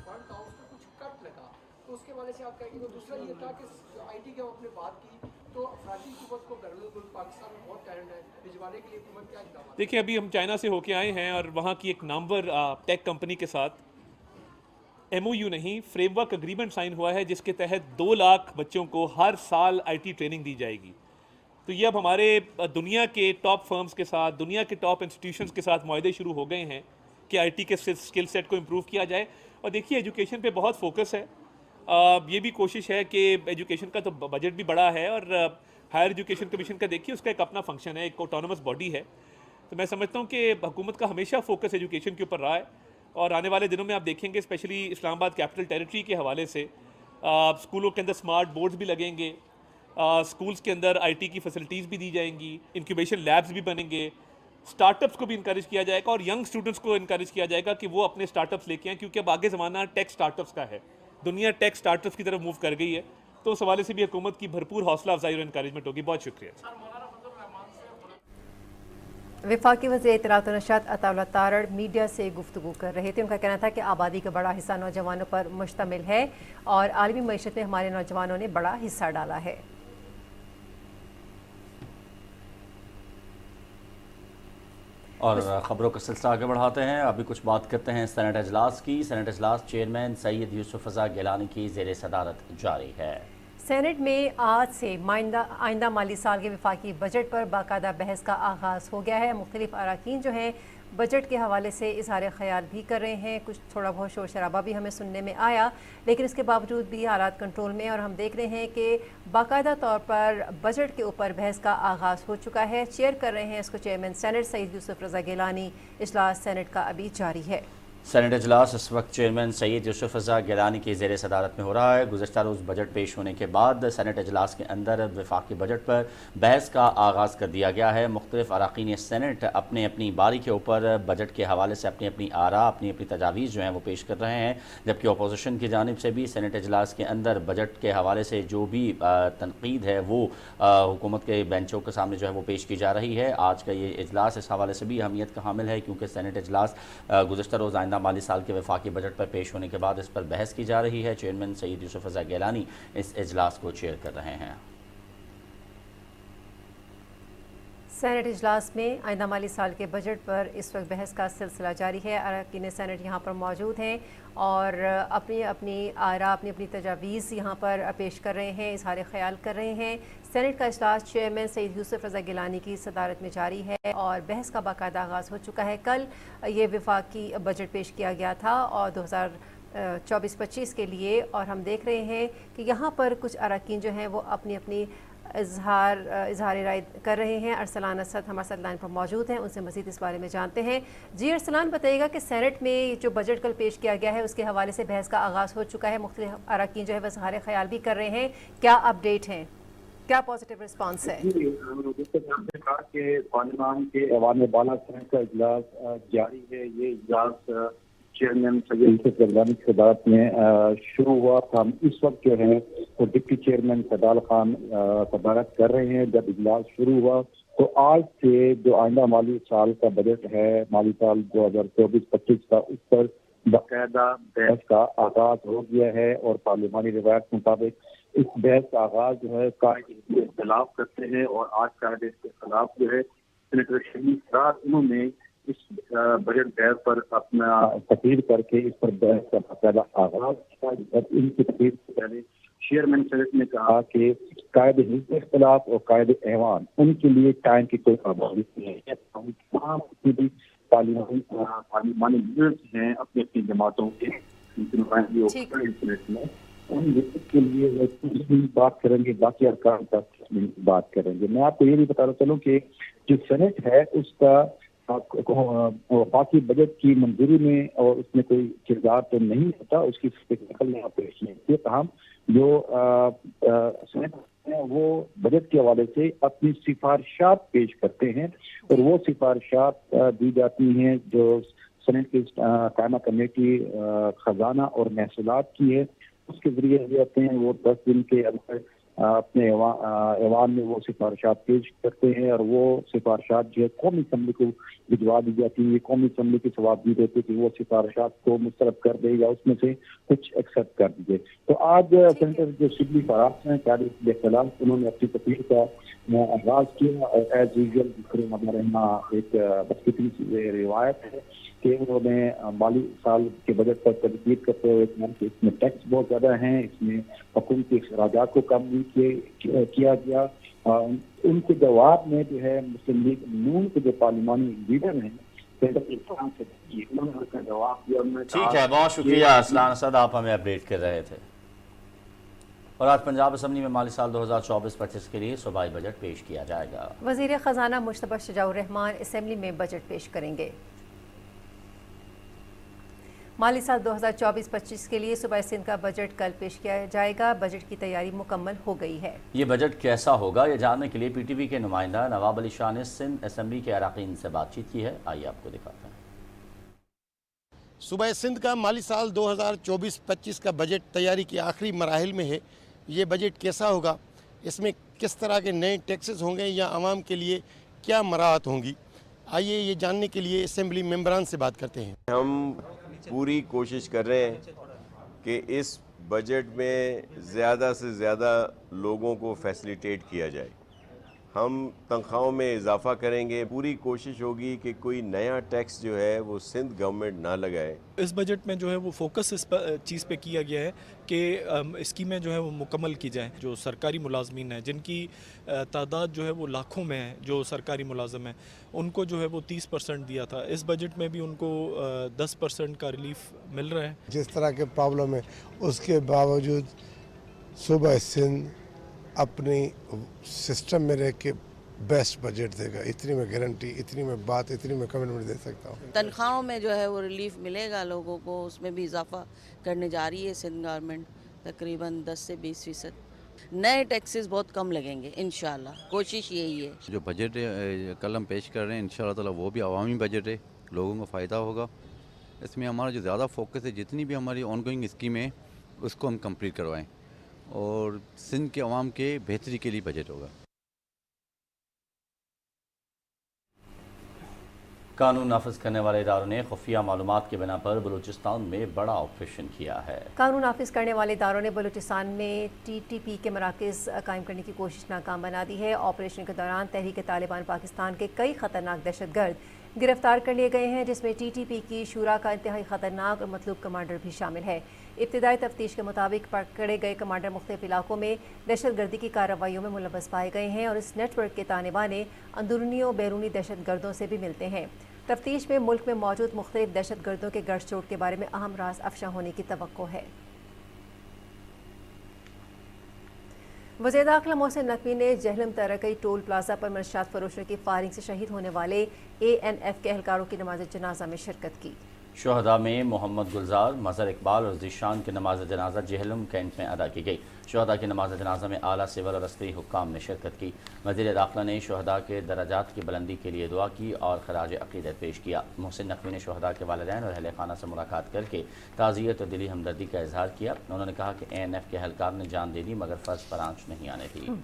فنڈ تھا اس میں کچھ کٹ لگا، تو اس کے حوالے سے آپ کہیں گے. دوسرا یہ تھا کہ آئی ٹی کی ہم اپنے بات کی تو افرادی قوت کو بیرون ملک پاکستان میں بہت ٹیلنٹ ہے، بھجوانے کے لیے حکومت کیا اقدامات؟ دیکھیں ابھی ہم چائنا سے ہو کے آئے ہیں اور وہاں کی ایک نامور ٹیک کمپنی کے ساتھ ایم او یو نہیں فریم ورک اگریمنٹ سائن ہوا ہے جس کے تحت 2 لاکھ بچوں کو ہر سال آئی ٹی ٹریننگ دی جائے گی. تو یہ اب ہمارے دنیا کے ٹاپ فرمز کے ساتھ، دنیا کے ٹاپ انسٹیٹیوشنز کے ساتھ معاہدے شروع ہو گئے ہیں کہ آئی ٹی کے اسکل سیٹ کو امپروو کیا جائے. اور دیکھیے ایجوکیشن پہ بہت فوکس ہے. یہ بھی کوشش ہے کہ ایجوکیشن کا تو بجٹ بھی بڑا ہے، اور ہائر ایجوکیشن کمیشن کا دیکھیے اس کا ایک اپنا فنکشن ہے، ایک آٹونومس باڈی ہے. تو میں سمجھتا ہوں کہ حکومت کا ہمیشہ فوکس ایجوکیشن کے اوپر رہا ہے، اور آنے والے دنوں میں آپ دیکھیں گے اسپیشلی اسلام آباد کیپٹل ٹیریٹری کے حوالے سے اسکولوں کے اندر اسمارٹ بورڈز بھی لگیں گے، اسکولز کے اندر آئی ٹی کی فیسلٹیز بھی دی جائیں گی، انکیوبیشن لیبز بھی بنیں گے، اسٹارٹ اپس کو بھی انکریج کیا جائے گا، اور ینگ اسٹوڈنٹس کو انکریج کیا جائے گا کہ وہ اپنے اسٹارٹ اپس لے کے آئیں، کیونکہ اب آگے زمانہ ٹیک اسٹارٹ اپس کا ہے. دنیا ٹیک اسٹارٹ اپس کی طرف موو کر گئی ہے، تو اس حوالے سے بھی حکومت کی بھرپور حوصلہ افزائی اور انکریجمنٹ ہوگی. بہت شکریہ. وفاقی وزیر اطلاعات و نشریات عطا اللہ تارڑ میڈیا سے گفتگو کر رہے تھے. ان کا کہنا تھا کہ آبادی کا بڑا حصہ نوجوانوں پر مشتمل ہے اور عالمی معیشت میں ہمارے نوجوانوں نے بڑا حصہ ڈالا ہے. اور خبروں کا سلسلہ آگے بڑھاتے ہیں. ابھی کچھ بات کرتے ہیں سینٹ اجلاس کی. سینٹ اجلاس چیئرمین سید یوسف رضا گیلانی کی زیر صدارت جاری ہے. سینٹ میں آج سے آئندہ مالی سال کے وفاقی بجٹ پر باقاعدہ بحث کا آغاز ہو گیا ہے. مختلف اراکین جو ہیں بجٹ کے حوالے سے اظہار خیال بھی کر رہے ہیں. کچھ تھوڑا بہت شور شرابہ بھی ہمیں سننے میں آیا، لیکن اس کے باوجود بھی حالات کنٹرول میں، اور ہم دیکھ رہے ہیں کہ باقاعدہ طور پر بجٹ کے اوپر بحث کا آغاز ہو چکا ہے. چیئر کر رہے ہیں اس کو چیئرمین سینٹ سید یوسف رضا گیلانی. اجلاس سینٹ کا ابھی جاری ہے. سینٹ اجلاس اس وقت چیئرمین سید یوسف رضا گیلانی کی زیر صدارت میں ہو رہا ہے. گزشتہ روز بجٹ پیش ہونے کے بعد سینٹ اجلاس کے اندر وفاقی بجٹ پر بحث کا آغاز کر دیا گیا ہے. مختلف اراکین سینٹ اپنے اپنی باری کے اوپر بجٹ کے حوالے سے اپنی اپنی آراء، اپنی تجاویز جو ہیں وہ پیش کر رہے ہیں، جبکہ اپوزیشن کی جانب سے بھی سینٹ اجلاس کے اندر بجٹ کے حوالے سے جو بھی تنقید ہے وہ حکومت کے بینچوں کے سامنے جو ہے وہ پیش کی جا رہی ہے. آج کا یہ اجلاس اس حوالے سے بھی اہمیت کا حامل ہے کیونکہ سینٹ اجلاس گزشتہ روز آئندہ مالی سال کے وفاقی بجٹ پر پیش ہونے کے بعد اس پر بحث کی جا رہی ہے. چیئرمین سید یوسف رضا گیلانی اس اجلاس کو چیئر کر رہے ہیں. سینٹ اجلاس میں آئندہ مالی سال کے بجٹ پر اس وقت بحث کا سلسلہ جاری ہے. اراکین سینٹ یہاں پر موجود ہیں اور اپنی اپنی آراء اپنی اپنی تجاویز یہاں پر پیش کر رہے ہیں, اظہار خیال کر رہے ہیں. سینٹ کا اجلاس چیئرمین سید یوسف رضا گیلانی کی صدارت میں جاری ہے اور بحث کا باقاعدہ آغاز ہو چکا ہے. کل یہ وفاقی بجٹ پیش کیا گیا تھا اور 2024-25 کے لیے, اور ہم دیکھ رہے ہیں کہ یہاں پر کچھ اراکین جو ہیں وہ اپنی اپنی اظہار رائے کر رہے ہیں. ارسلان اسد ہمارے ساتھ لائن پر موجود ہیں, ان سے مزید اس بارے میں جانتے ہیں. جی ارسلان, بتائیے گا کہ سینٹ میں جو بجٹ کل پیش کیا گیا ہے اس کے حوالے سے بحث کا آغاز ہو چکا ہے, مختلف اراکین جو ہے وہ اظہار خیال بھی کر رہے ہیں, کیا اپ ڈیٹ ہیں, کیا پازیٹیو رسپانس ہے؟ جیسے کہ آپ نے کہا کہ پارلیمان کے ایوان بالا سینٹ کا اجلاس جاری ہے. یہ اجلاس چیئرمین سید یوسف گیلانی کی صدارت میں شروع ہوا تھا. اس وقت جو ہے وہ ڈپٹی چیئرمین سدال خان صدارت کر رہے ہیں. جب اجلاس شروع ہوا تو آج سے جو آئندہ مالی سال کا بجٹ ہے, مالی سال 2024-25 کا, اس پر باقاعدہ بحث کا آغاز ہو گیا ہے اور پارلیمانی روایت کے مطابق اس بحث کا آغاز جو ہے قائد کے خلاف کرتے ہیں. اور آج قائد کے خلاف جو ہے سینیٹر شریف فرار, انہوں نے اس بجٹ بحث پر اپنا تقریر کر کے اس پر بحث کا باقاعدہ آغاز کیا. ان کی تقریر سے پہلے چیئرمین سینٹ نے کہا کہ قائد حزب اختلاف اور قائد ایوان ان کے لیے ٹائم کی کوئی پابندی نہیں ہے. تمام بھی پارلیمانی لیڈرز ہیں اپنی اپنی جماعتوں کے میں, ان کے لیے بات کریں گے, باقی ارکان کا بات کریں گے. میں آپ کو یہ بھی بتا رہا چلوں کہ جو سینٹ ہے اس کا وفاقی بجٹ کی منظوری میں اور اس میں کوئی کردار تو نہیں ہوتا, اس کی نقل میں پیش نہیں ہوتی. تاہم جو سینٹ ہے وہ بجٹ کے حوالے سے اپنی سفارشات پیش کرتے ہیں اور وہ سفارشات دی جاتی ہیں جو سینٹ کی قائمہ کمیٹی خزانہ اور محصولات کی ہے. اس کے ذریعے جو ہوتے ہیں وہ 10 دن کے اندر اپنے ایوان میں وہ سفارشات پیش کرتے ہیں اور وہ سفارشات جو ہے قومی اسمبلی کو بھجوا دی جاتی ہے. قومی اسمبلی کی ثوابدید ہوتی ہے کہ وہ سفارشات کو مسترد کر دے یا اس میں سے کچھ ایکسیپٹ کر دیجیے. تو آج سینٹر جو شبلی فراز ہیں قائد اختلاف, انہوں نے اپنی تقریر کا آغاز کیا. ایز یوزول ہمارے یہاں ایک بدقسمتی روایت ہے کہ انہوں نے مالی سال کے بجٹ پر تنقید کرتے ہوئے کہا کہ اس میں ٹیکس بہت زیادہ ہیں, اس میں حکومتی اخراجات کو کم نہیں کیا گیا. ان کے جواب میں جو ہے مسلم لیگ نون کے جو پارلیمانی لیڈر ہیں انہوں نے اس کا جواب دیا. ٹھیک ہے, بہت شکریہ ارسلان اسد, آپ ہمیں اپڈیٹ کر رہے تھے. اور آج پنجاب اسمبلی میں مالی سال 2024-25 کے لیے صوبائی بجٹ پیش کیا جائے گا. وزیر خزانہ مشتبہ شجاع الرحمان اسمبلی میں بجٹ پیش کریں گے. مالی سال 2024-25 کے لیے صوبہ سندھ کا بجٹ کل پیش کیا جائے گا. بجٹ کی تیاری مکمل ہو گئی ہے. یہ بجٹ کیسا ہوگا یہ جاننے کے لیے پی ٹی وی کے نمائندہ نواب علی شاہ نے سندھ اسمبلی کے اراکین سے بات چیت کی ہے. آئیے آپ کو دکھاتے ہیں. صوبہ سندھ کا مالی سال 2024-25 کا بجٹ تیاری کے آخری مراحل میں ہے. یہ بجٹ کیسا ہوگا, اس میں کس طرح کے نئے ٹیکسز ہوں گے یا عوام کے لیے کیا مراعات ہوں گی, آئیے یہ جاننے کے لیے اسمبلی ممبران سے بات کرتے ہیں. ہم پوری کوشش کر رہے ہیں کہ اس بجٹ میں زیادہ سے زیادہ لوگوں کو فیسیلیٹیٹ کیا جائے. ہم تنخواہوں میں اضافہ کریں گے. پوری کوشش ہوگی کہ کوئی نیا ٹیکس جو ہے وہ سندھ گورنمنٹ نہ لگائے. اس بجٹ میں جو ہے وہ فوکس اس چیز پہ کیا گیا ہے کہ اسکیمیں جو ہے وہ مکمل کی جائیں. جو سرکاری ملازمین ہیں جن کی تعداد جو ہے وہ لاکھوں میں ہے, جو سرکاری ملازم ہیں, ان کو جو ہے وہ 30% دیا تھا. اس بجٹ میں بھی ان کو 10% کا ریلیف مل رہا ہے. جس طرح کے پرابلم ہے اس کے باوجود صوبہ سندھ اپنی سسٹم میں رہ کے بیسٹ بجٹ دے گا. اتنی میں گارنٹی, اتنی میں بات, اتنی میں کمٹمنٹ دے سکتا ہوں. تنخواہوں میں جو ہے وہ ریلیف ملے گا لوگوں کو, اس میں بھی اضافہ کرنے جا رہی ہے سندھ گورنمنٹ, تقریباً 10 سے 20%. نئے ٹیکسز بہت کم لگیں گے انشاءاللہ, کوشش یہی ہے. جو بجٹ کل ہم پیش کر رہے ہیں انشاءاللہ تعالیٰ وہ بھی عوامی بجٹ ہے, لوگوں کو فائدہ ہوگا. اس میں ہمارا جو زیادہ فوکس ہے جتنی بھی ہماری آن گوئنگ اسکیمیں اس کو ہم کمپلیٹ کروائیں اور سندھ کے عوام کے بہتری کے لیے بجٹ ہوگا. कानून नाफिज करने वाले इदारों ने खुफिया मालूमात की बिना पर बलूचिस्तान में बड़ा ऑपरेशन किया है। कानून नाफिज करने वाले इदारों ने बलूचिस्तान में TTP के मराकज़ कायम करने की कोशिश नाकाम बना दी है। ऑपरेशन के दौरान तहरीक तालिबान पाकिस्तान के कई खतरनाक दहशतगर्द गिरफ्तार कर लिए गए हैं, जिसमें TTP की शूरा का इंतहाई खतरनाक और मतलूब कमांडर भी शामिल है। इब्तिदाई तफ्तीश के मुताबिक पकड़े गए कमांडर मुख्तलिफ इलाकों में दहशतगर्दी की कार्रवाइयों में मुलव्वस पाए गए हैं और इस नेटवर्क के ताने बाने अंदरूनी और बैरूनी दहशतगर्दों से भी मिलते हैं। तफ्तीश में मुल्क में मौजूद मुख्तलिफ दहशतगर्दों के गठजोड़ के बारे में अहम राज अफशा होने की तवक्को है। वज़ीर दाखिला मोहसिन नकवी ने जहलम तरक्की टोल प्लाजा पर मनशियात फरोशों की फायरिंग से शहीद होने वाले ANF के एहलकारों की नमाज जनाजा में शिरकत की। शुहदा में मोहम्मद गुलजार, मज़हर इकबाल और ज़ीशान की नमाज जनाजा जहलम कैंट में अदा की गई। शुहदा की नमाज जनाजा में आला सिविल और अस्करी हुक्काम ने शिरकत की। वज़ीर दाखिला ने शुहदा के दराजात की बुलंदी के लिए दुआ की और खराज अक़ीदत पेश किया। मोहसिन नकवी ने शुहदा के वालिदैन और अहले खाना से मुलाकात करके ताज़ियत और दिली हमदर्दी का इजहार किया। उन्होंने कहा कि ANF के एहलकार ने जान दे दी मगर फ़र्ज पर आंच नहीं आने दी।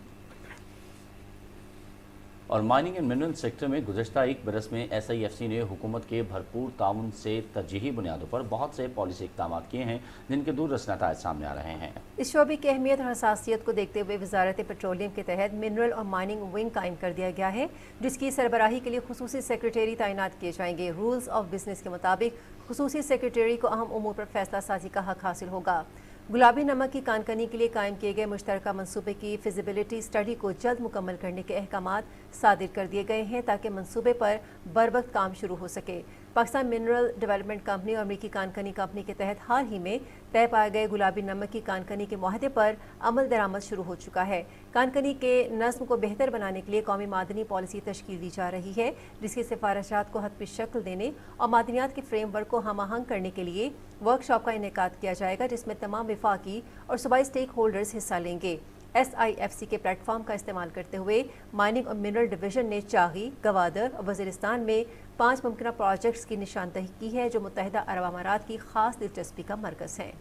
और माइनिंग एंड मिनरल सेक्टर में गुज़श्ता एक बरस में SIFC ने हुकूमत के भरपूर ताउन से तरजीही बुनियादों पर बहुत से पॉलिसी इक़दाम किए हैं, जिनके दूररस नताइज सामने आ रहे हैं। इस शोबे की अहमियत और हसासियत को देखते हुए वजारत पेट्रोलियम के तहत मिनरल और माइनिंग विंग कायम कर दिया गया है, जिसकी सरबराही के लिए खुसूसी सेक्रेटरी तैनात किए जाएंगे। रूल्स ऑफ बिजनेस के मुताबिक खुसूसी सेक्रेटरी को अहम उमूर पर फैसला साजी का हक हासिल होगा। गुलाबी नमक की कानकनी के लिए कायम किए गए मुश्तरका मनसूबे की फिजिबिलिटी स्टडी को जल्द मुकम्मल करने के अहकामात सादिर कर दिए गए हैं ताकि मनसूबे पर बरवक्त काम शुरू हो सके। पाकिस्तान मिनरल डेवलपमेंट कंपनी और अमरीकी कानकनी कंपनी के तहत हाल ही में तय पाए गए गुलाबी नमक की कानकनी के मुआहदे पर अमल दरामद शुरू हो चुका है। कानकनी के नज़्म को बेहतर बनाने के लिए कौमी मादनी पॉलिसी तश्कील दी जा रही है, जिसकी सिफारिशात को हतमी शक्ल देने और मादनियात के फ्रेमवर्क को हम आहंग करने के लिए वर्कशॉप का इनेकाद किया जाएगा, जिसमें तमाम विफाकी और सूबाई स्टेक होल्डर्स हिस्सा लेंगे। SIFC के प्लेटफॉर्म का इस्तेमाल करते हुए माइनिंग और मिनरल डिवीजन ने चागी, गवादर और वज़ीरिस्तान में 5 मुमकिन प्रोजेक्ट्स की निशानदही की है, जो मुत्तहिदा अरब अमारात की खास दिलचस्पी का मरकज़ हैं।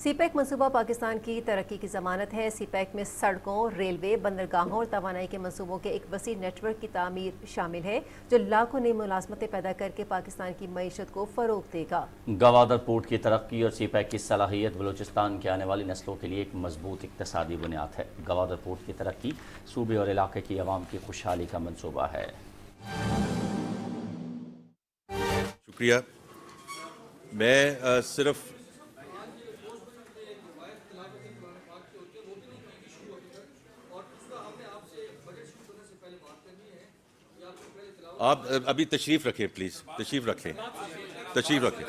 CPEC मनसूबा पाकिस्तान की तरक्की की ज़मानत है। CPEC में सड़कों, रेलवे, बंदरगाहों और तवानाई के मनसूबों के एक वसी नेटवर्क की तामीर शामिल है, जो लाखों नई मुलाजमतें पैदा करके पाकिस्तान की मईशत को फ़रोग़ देगा। गवादर पोर्ट की तरक्की और CPEC की सलाहियत बलूचिस्तान के आने वाली नस्लों के लिए एक मजबूत इक़्तिसादी बुनियाद है। गवादर पोर्ट की तरक्की सूबे और इलाके की आवाम की खुशहाली का मनसूबा है। शुक्रिया। मैं सिर्फ आप अभी तशरीफ रखें, प्लीज तशरीफ रखें, तशरीफ रखें।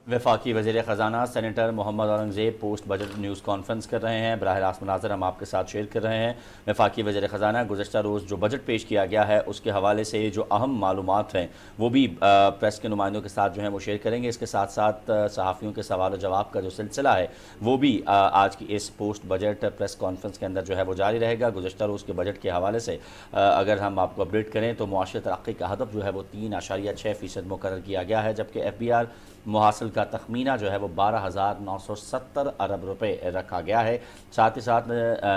वफाकी वज़ीर ख़जाना senator Muhammad Aurangzeb post budget news conference कर रहे हैं। बराह रास्त मनाज़र हम आपके साथ शेयर कर रहे हैं। वफाकी वज़ीर ख़जाना गुज़श्ता रोज़ जो बजट पेश किया गया है उसके हवाले से जो अहम मालूमात हैं वो भी प्रेस के नुमाइंदों के साथ जो है वो शेयर करेंगे। इसके साथ साथ सहाफ़ियों के सवाल जवाब का जो सिलसिला है वो भी आज की इस पोस्ट बजट प्रेस कॉन्फ्रेंस के अंदर जो है वो जारी रहेगा। गुज़श्ता रोज़ के बजट के हवाले से अगर हम आपको अपडेट करें तो मुआशी तरक्की का हदफ जो है वो 3.6% मुकर्रर किया गया है, जबकि FBR मुहासिल का तखमीना जो है वो 12,970 अरब रुपए रखा गया है। साथ ही साथ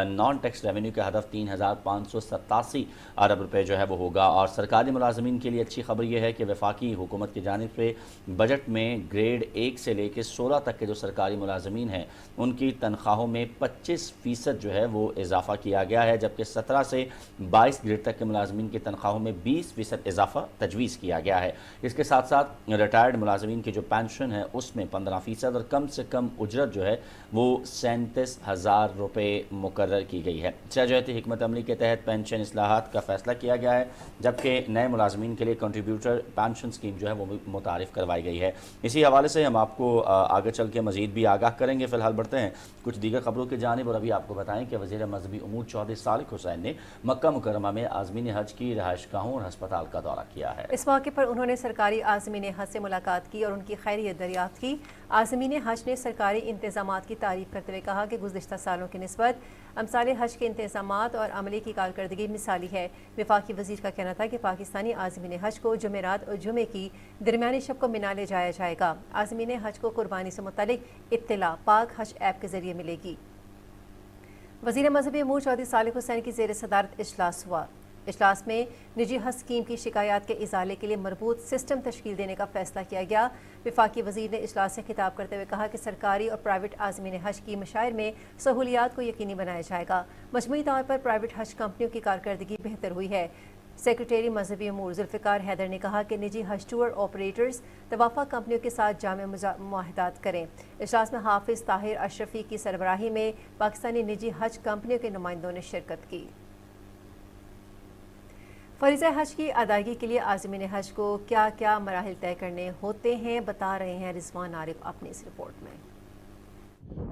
नॉन टैक्स रेवेन्यू का हदफ 3,587 अरब रुपए जो है वो होगा। और सरकारी मुलाजमीन के लिए अच्छी खबर यह है कि वफाकी हुकूमत की जानिब से बजट में ग्रेड 1 से लेकर 16 तक के जो सरकारी मुलाजमीन हैं उनकी तनख्वाहों में 25% जो है वो इजाफा किया गया है, जबकि 17 से 22 ग्रेड तक के मुलाजमीन की तनख्वाहों में 20% इजाफा तजवीज़ किया गया है। इसके साथ साथ रिटायर्ड मुलाजमीन की जो पेंशन है उसमें 15% और कम से कम उजरत जो है वो 37,000 रुपये मुकर्रर की गई है। सजहती हिकमत अमली के तहत पेंशन इस्लाहात का फैसला किया गया है, जबकि नए मुलाजमीन के लिए कंट्रीब्यूटर पेंशन स्कीम जो है वो मुतारिफ करवाई गई है। इसी हवाले से हम आपको आगे चल के मज़ीद भी आगाह करेंगे। फ़िलहाल बढ़ते हैं कुछ दीगर खबरों की जानिब और अभी आपको बताएं कि वज़ीर मज़हबी उमूर चौधरी सालिक हुसैन ने मक्का मुकर्रमा में आज़मीन हज की रहायशगाहों और हस्पताल का दौरा किया है। इस मौके पर उन्होंने सरकारी आज़मीन हज से मुलाकात की और उनकी खैरियत दरियाफ्त की। आज़मीन हज ने सरकारी इंतज़ामात की तारीफ करते हुए कहा कि गुज़िश्ता सालों की निस्बत अमसाले हज के इंतज़ामात और अमले की कारकर्दगी मिसाली है। वफाकी वज़ीर का कहना था कि पाकिस्तानी आज़मीन हज को जुमेरात और जुमे की दरमियानी शब को मिना ले जाया जाएगा। आज़मीन हज को कुर्बानी से मुतालिक इत्तला पाक हज ऐप के ज़रिए मिलेगी। वज़ीर मजहबी अमूर चौधरी सालिक हुसैन की ज़ेर सदारत इजलास हुआ। इजलास में निजी हज स्कीम की शिकायत के इजाले के लिए मरबूत सिस्टम तश्कील देने का फैसला किया गया। वफाकी वज़ीर ने इजलास से खिताब करते हुए कहा कि सरकारी और प्राइवेट आज़मीन हज की मशाइर में सहूलियात को यकीनी बनाया जाएगा। मजमूई तौर पर प्राइवेट हज कंपनियों की कारकर्दगी बेहतर हुई है। सेक्रेटरी मजहबी अमूर जुल्फ़िकार हैदर ने कहा कि निजी हज टूर ऑपरेटर्स तवाफ़ा कंपनियों के साथ जामे मुआहदात करें। इजलास में हाफिज़ ताहिर अशरफी की सरबराही में पाकिस्तानी निजी हज कंपनियों के नुमाइंदों ने शिरकत की। फरीज़ा हज की अदायगी के लिए आज़मीन हज को क्या क्या मराहिल तय करने होते हैं, बता रहे हैं रिजवान आरिफ अपनी इस रिपोर्ट में।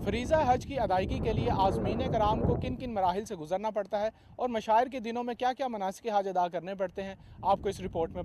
फरीज़ा हज की अदायगी के लिए आज़मीन कराम को किन किन मराहिल से गुजरना पड़ता है और मशायर के दिनों में क्या क्या मनासिक हज अदा करने पड़ते हैं, आपको इस रिपोर्ट में